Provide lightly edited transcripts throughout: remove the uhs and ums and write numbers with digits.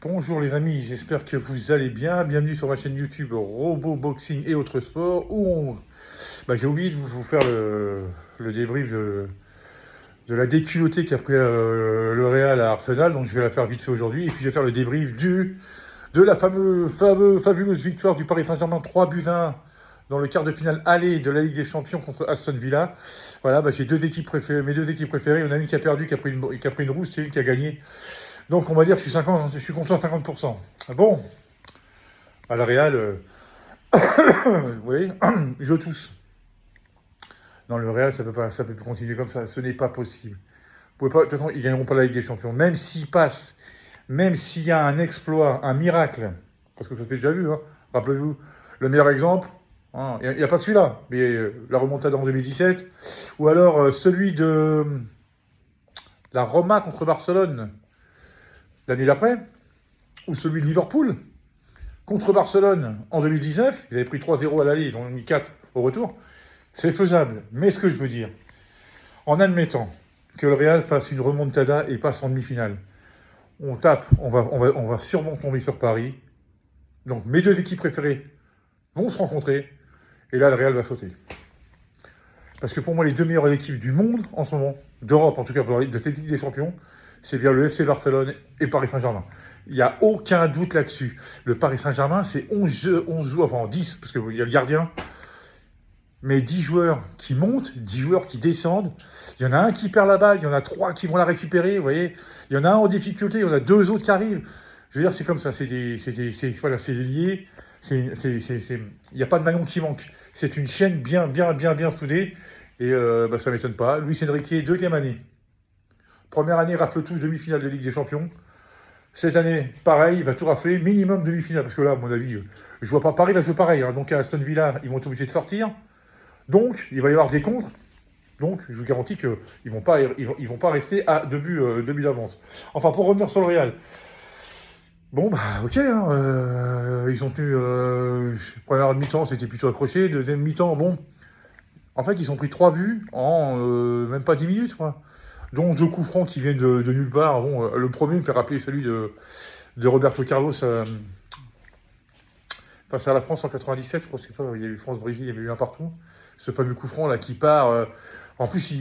Bonjour les amis, j'espère que vous allez bien. Bienvenue sur ma chaîne YouTube Robot Boxing et autres sports où j'ai oublié de vous faire le débrief de la déculottée qu'a pris le Real à Arsenal, donc je vais la faire vite fait aujourd'hui. Et puis je vais faire le débrief de la fabuleuse victoire du Paris Saint-Germain 3-1 dans le quart de finale aller de la Ligue des Champions contre Aston Villa. Voilà, j'ai mes deux équipes préférées. Il y en a une qui a perdu, qui a pris une rousse, et une qui a gagné. Donc on va dire que je suis content à 50%. Bon, à la Real, vous voyez, je tousse. Dans le Real, ça peut plus continuer comme ça. Ce n'est pas possible. Vous pouvez pas, de toute façon, ils ne gagneront pas la Ligue des Champions. Même s'ils passent, même s'il y a un exploit, un miracle, parce que ça fait déjà vu, hein. Rappelez-vous, le meilleur exemple, hein, il n'y a pas que celui-là, mais la remontada en 2017, ou alors celui de la Roma contre Barcelone l'année d'après, ou celui de Liverpool contre Barcelone en 2019, ils avaient pris 3-0 à l'aller, ils ont mis 4 au retour, c'est faisable. Mais ce que je veux dire, en admettant que le Real fasse une remontada et passe en demi-finale, on va sûrement tomber sur Paris. Donc mes deux équipes préférées vont se rencontrer, et là le Real va sauter. Parce que pour moi, les deux meilleures équipes du monde en ce moment, d'Europe en tout cas, de cette Ligue des Champions, c'est bien le FC Barcelone et Paris Saint-Germain. Il n'y a aucun doute là-dessus. Le Paris Saint-Germain, c'est 11 joueurs, enfin 10, parce qu'il y a le gardien, mais 10 joueurs qui montent, 10 joueurs qui descendent. Il y en a un qui perd la balle, il y en a 3 qui vont la récupérer, vous voyez. Il y en a un en difficulté, il y en a 2 autres qui arrivent. Je veux dire, c'est comme ça, c'est lié. Il n'y a pas de maillon qui manque. C'est une chaîne bien soudée. Et ça ne m'étonne pas. Luis Enrique, deuxième année. Première année, rafle tous, demi-finale de Ligue des Champions. Cette année, pareil, il va tout rafler, minimum demi-finale. Parce que là, à mon avis, je vois pas Paris va jouer pareil. Hein. Donc à Aston Villa, ils vont être obligés de sortir. Donc, il va y avoir des contres. Donc, je vous garantis qu'ils ne vont pas rester à 2 buts d'avance. Enfin, pour revenir sur le Real. Bon, ok, hein, ils ont tenu... première mi-temps, c'était plutôt accroché. Deuxième mi-temps, bon... En fait, ils ont pris 3 buts en même pas 10 minutes, quoi. Donc 2 coups francs qui viennent de nulle part. Bon, le premier me fait rappeler celui de Roberto Carlos face à la France en 97, je crois, je sais pas, il y a eu France-Brésil, il y avait eu un partout. Ce fameux coup franc là qui part. En plus,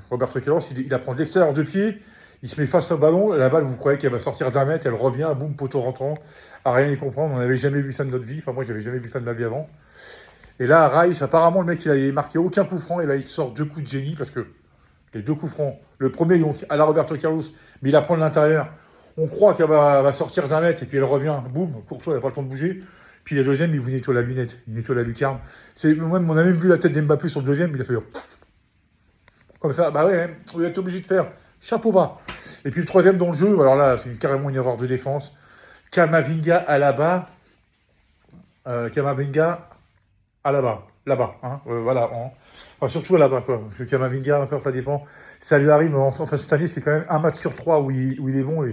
Roberto Carlos, il apprend de l'extérieur de pied, il se met face au ballon, la balle, vous croyez qu'elle va sortir d'1 mètre, elle revient, boum, poteau rentrant, à rien y comprendre. On n'avait jamais vu ça de notre vie, enfin moi j'avais jamais vu ça de ma vie avant. Et là, Rice, apparemment, le mec, il n'avait marqué aucun coup franc, et là, il sort 2 coups de génie, parce que les 2 coups francs, le premier, donc, à la Roberto Carlos, mais il apprend de l'intérieur, on croit qu'elle va sortir d'1 mètre, et puis elle revient, boum, Courtois, il n'a pas le temps de bouger. Puis le deuxième, il vous nettoie la lunette, il nettoie la lucarne. On a même vu la tête d'Mbappé sur le deuxième, il a fait comme ça, ouais, vous êtes obligé de faire chapeau bas. Et puis le troisième dans le jeu, alors là, c'est carrément une erreur de défense. Camavinga à la bas, Camavinga à là-bas, hein, voilà. Hein. Enfin, surtout à là-bas, quoi. Parce que Camavinga, encore, ça dépend. Ça lui arrive, enfin, cette année, c'est quand même 1 match sur 3 où il est bon,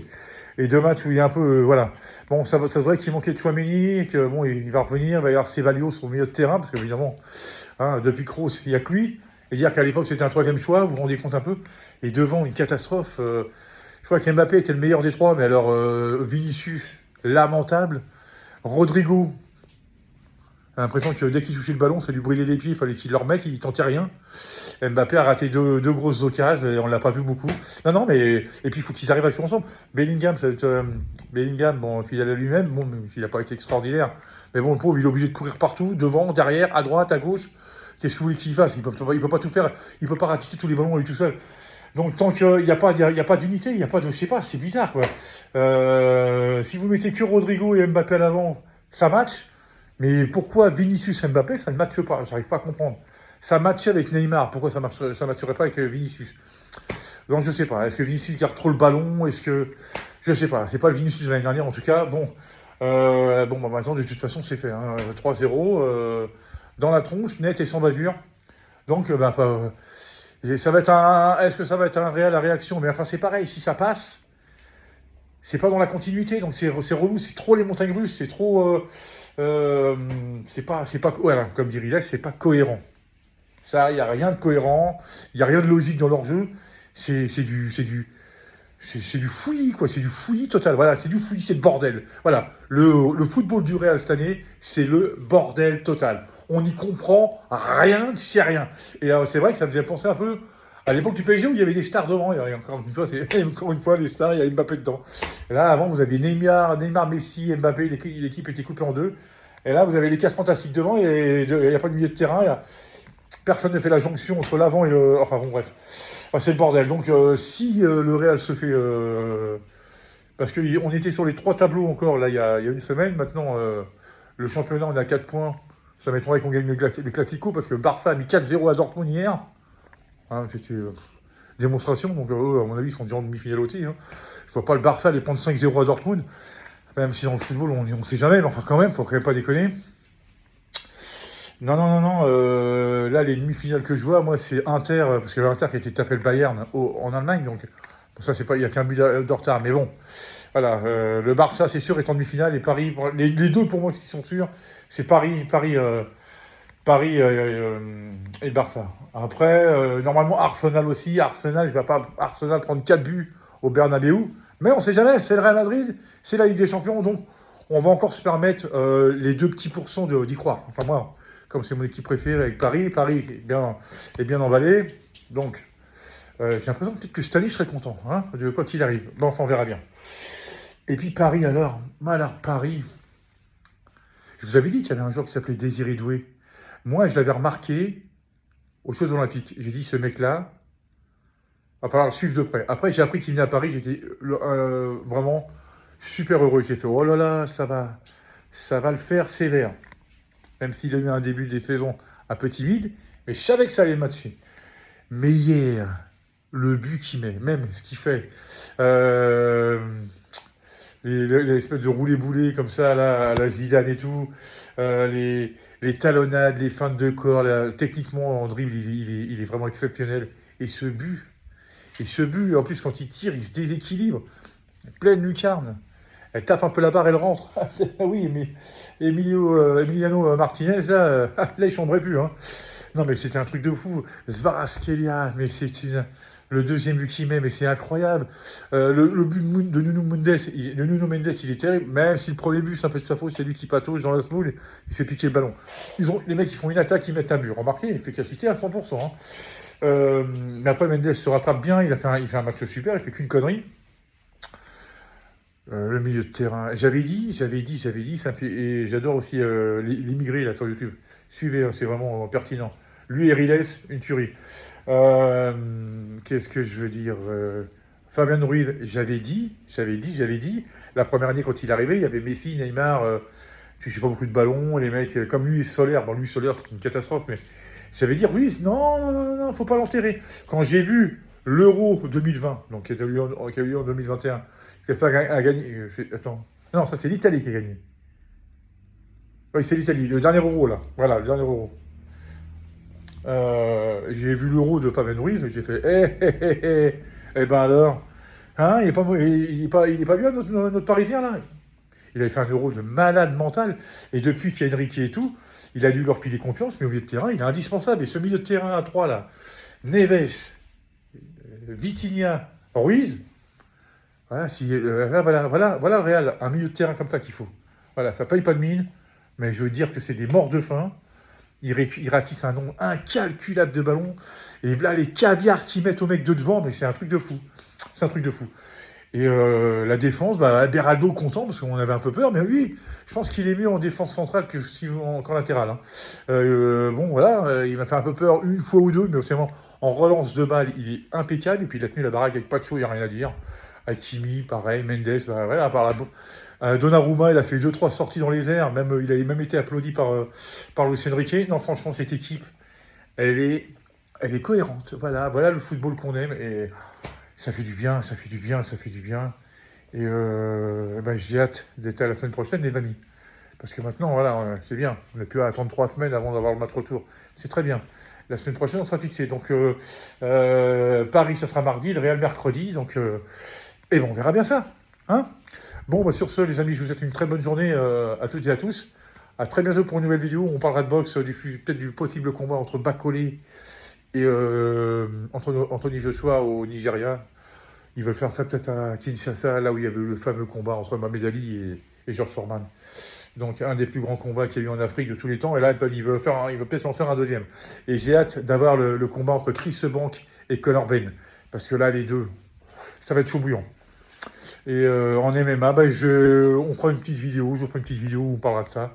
et 2 matchs où il est un peu, voilà. Bon, ça se voit qu'il manquait de Tchouaméni, que bon, il va revenir, il va y avoir Ceballos au milieu de terrain, parce qu'évidemment, hein, depuis Kroos, il n'y a que lui. Et dire qu'à l'époque, c'était un 3e choix, vous vous rendez compte un peu. Et devant, une catastrophe. Je crois qu'Mbappé était le meilleur des 3, mais alors, Vinicius, lamentable. Rodrigo, j'ai l'impression que dès qu'il touchait le ballon, ça lui brûlait les pieds, il fallait qu'il le remette, il tentait rien. Mbappé a raté deux grosses occasions, et on ne l'a pas vu beaucoup. Non, mais... Et puis il faut qu'ils arrivent à jouer ensemble. Bellingham, bon, fidèle à lui-même, bon, il n'a pas été extraordinaire. Mais bon, le pauvre, il est obligé de courir partout, devant, derrière, à droite, à gauche. Qu'est-ce que vous voulez qu'il fasse? Il peut pas tout faire, il peut pas ratisser tous les ballons lui tout seul. Donc tant qu'il n'y a pas d'unité, il n'y a pas de... Je sais pas, c'est bizarre, quoi. Si vous mettez que Rodrigo et Mbappé à l'avant, ça match. Mais pourquoi Vinicius Mbappé, ça ne matche pas? J'arrive pas à comprendre. Ça matchait avec Neymar, pourquoi ça ne matcherait pas avec Vinicius? Donc je sais pas, est-ce que Vinicius garde trop le ballon? Est-ce que... Je sais pas, c'est pas le Vinicius de l'année dernière en tout cas. Bon, maintenant de toute façon c'est fait, hein. 3-0, dans la tronche, net et sans bavure. Donc ça va être est-ce que ça va être un réel à réaction? Mais enfin c'est pareil, si ça passe, c'est pas dans la continuité, donc c'est relou, c'est trop les montagnes russes, c'est trop... c'est pas, voilà, comme dit Rilex, c'est pas cohérent. Ça, il n'y a rien de cohérent, il n'y a rien de logique dans leur jeu. C'est du C'est du fouillis, quoi. C'est du fouillis total. Voilà, c'est du fouillis, c'est le bordel. Voilà, le football du Real cette année, c'est le bordel total. On n'y comprend rien, c'est rien. Et c'est vrai que ça me faisait penser un peu à l'époque du PSG où il y avait des stars devant. Il y a encore une fois, les stars, il y a Mbappé dedans. Et là, avant, vous aviez Neymar, Messi, Mbappé, l'équipe était coupée en deux. Et là, vous avez les quatre fantastiques devant et il n'y a pas de milieu de terrain. Personne ne fait la jonction entre l'avant et le... Enfin bon, bref. Enfin, c'est le bordel. Donc, si le Real se fait... parce qu'on était sur les 3 tableaux encore, là, il y a une semaine. Maintenant, le championnat, on est à 4 points. Ça m'étonnerait qu'on gagne le Classico, parce que Barça a mis 4-0 à Dortmund hier. Hein, c'était démonstration. Donc, à mon avis, ils sont déjà en demi-finale aussi. Hein. Je ne vois pas le Barça les prendre 5-0 à Dortmund. Même si dans le football, on ne sait jamais. Mais enfin, quand même, il ne faut quand même pas déconner. Non. Là, les demi-finales que je vois, moi, c'est Inter, parce que l'Inter qui a été tapé le Bayern en Allemagne, donc bon, ça, c'est pas, il n'y a qu'un but de retard, mais bon, voilà, le Barça, c'est sûr, est en demi-finale, et Paris, les deux pour moi qui sont sûrs, c'est Paris et Barça. Après, normalement, Arsenal aussi, Arsenal, je ne vais pas Arsenal prendre 4 buts au Bernabéu, mais on ne sait jamais, c'est le Real Madrid, c'est la Ligue des Champions, donc on va encore se permettre les 2 petits pourcents d'y croire. Enfin, moi, comme c'est mon équipe préférée avec Paris est bien emballé. Donc, j'ai l'impression peut-être que cette année, je serai content, hein, de quoi qu'il arrive. Bon, enfin, on verra bien. Et puis Paris, alors, Paris, je vous avais dit qu'il y avait un joueur qui s'appelait Désiré Doué. Moi, je l'avais remarqué aux Jeux Olympiques. J'ai dit, ce mec-là, il va falloir le suivre de près. Après, j'ai appris qu'il venait à Paris, j'étais vraiment super heureux. J'ai fait, oh là là, ça va le faire sévère. Même s'il a eu un début de saison un peu timide, mais je savais que ça allait matcher. Mais hier, le but qu'il met, même ce qu'il fait, l'espèce de roulé-boulé comme ça, là, à la Zidane et tout, les talonnades, les feintes de corps, là, techniquement, en dribble, il est vraiment exceptionnel. Et ce but, en plus, quand il tire, il se déséquilibre. Pleine lucarne. Elle tape un peu la barre, elle rentre. Oui, mais Emiliano Martinez, là, là, il chambrait plus. Hein. Non, mais c'était un truc de fou. Kvaratskhelia, mais le deuxième but qu'il met, mais c'est incroyable. Le but de Nuno Mendes, il est terrible. Même si le premier but, c'est un peu de sa faute, c'est lui qui patauge dans la smoule, il s'est piqué le ballon. Les mecs, ils font une attaque, ils mettent un but. Remarquez, il fait efficacité à 100%. Hein. Mais après, Mendes se rattrape bien, il fait un match super, il fait qu'une connerie. Le milieu de terrain. J'avais dit, ça me fait... Et j'adore aussi l'immigré là sur YouTube. Suivez, hein, c'est vraiment pertinent. Lui et Riles, une tuerie. Qu'est-ce que je veux dire Fabien Ruiz, j'avais dit. La première année, quand il est arrivé, il y avait Messi, Neymar, je sais pas, beaucoup de ballons. Les mecs, comme lui et Solaire. Bon, lui, Solaire, c'est une catastrophe, mais j'avais dit, Ruiz, non, faut pas l'enterrer. Quand j'ai vu l'Euro 2020, donc qui a eu lieu en 2021, l'Espagne a gagné. Attends. Non, ça c'est l'Italie qui a gagné. Oui, c'est l'Italie, le dernier euro là. Voilà, le dernier euro. J'ai vu l'euro de Fabien Ruiz, j'ai fait eh ben alors, hein, il est pas bien notre Parisien là. Il avait fait un euro de malade mental, et depuis qu'il y a Enrique et tout, il a dû leur filer confiance, mais au milieu de terrain, il est indispensable. Et ce milieu de terrain à 3 là, Neves, Vitinha, Ruiz. Voilà, voilà le Real, un milieu de terrain comme ça qu'il faut. Voilà, ça paye pas de mine, mais je veux dire que c'est des morts de faim. Ils ratissent un nombre incalculable de ballons. Et là, les caviars qu'ils mettent aux mecs de devant, mais c'est un truc de fou. C'est un truc de fou. Et la défense, Beraldo content, parce qu'on avait un peu peur, mais lui, je pense qu'il est mieux en défense centrale qu'en latérale. Hein. Bon, voilà, il m'a fait un peu peur une fois ou deux, mais vraiment, en relance de balle, il est impeccable. Et puis il a tenu la baraque avec Pacho, il n'y a rien à dire. Hakimi, pareil, Mendes, voilà, Donnarumma, il a fait 2-3 sorties dans les airs, il avait même été applaudi par Luis Enrique. Non, franchement, cette équipe, elle est cohérente. Voilà le football qu'on aime, et ça fait du bien. Et j'ai hâte d'être à la semaine prochaine, les amis. Parce que maintenant, voilà, c'est bien. On n'a plus à attendre 3 semaines avant d'avoir le match retour. C'est très bien. La semaine prochaine, on sera fixé. Donc, Paris, ça sera mardi, le Real mercredi. Donc, et bon, on verra bien ça. Hein, bon, sur ce, les amis, je vous souhaite une très bonne journée à toutes et à tous. À très bientôt pour une nouvelle vidéo. On parlera de boxe, peut-être du possible combat entre Bakole et Anthony Joshua au Nigeria. Ils veulent faire ça peut-être à Kinshasa, là où il y avait le fameux combat entre Mohamed Ali et George Foreman. Donc un des plus grands combats qu'il y a eu en Afrique de tous les temps. Et là, ils veulent peut-être en faire un deuxième. Et j'ai hâte d'avoir le combat entre Chris Eubank et Conor Benn. Parce que là, les deux, ça va être chaud bouillant. Et en MMA, on fera une petite vidéo, je vous ferai une petite vidéo où on parlera de ça.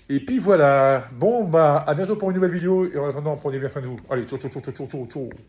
Et puis voilà. Bon, à bientôt pour une nouvelle vidéo. Et en attendant, prenez bien soin de vous. Allez, ciao, ciao, ciao, ciao, ciao, ciao.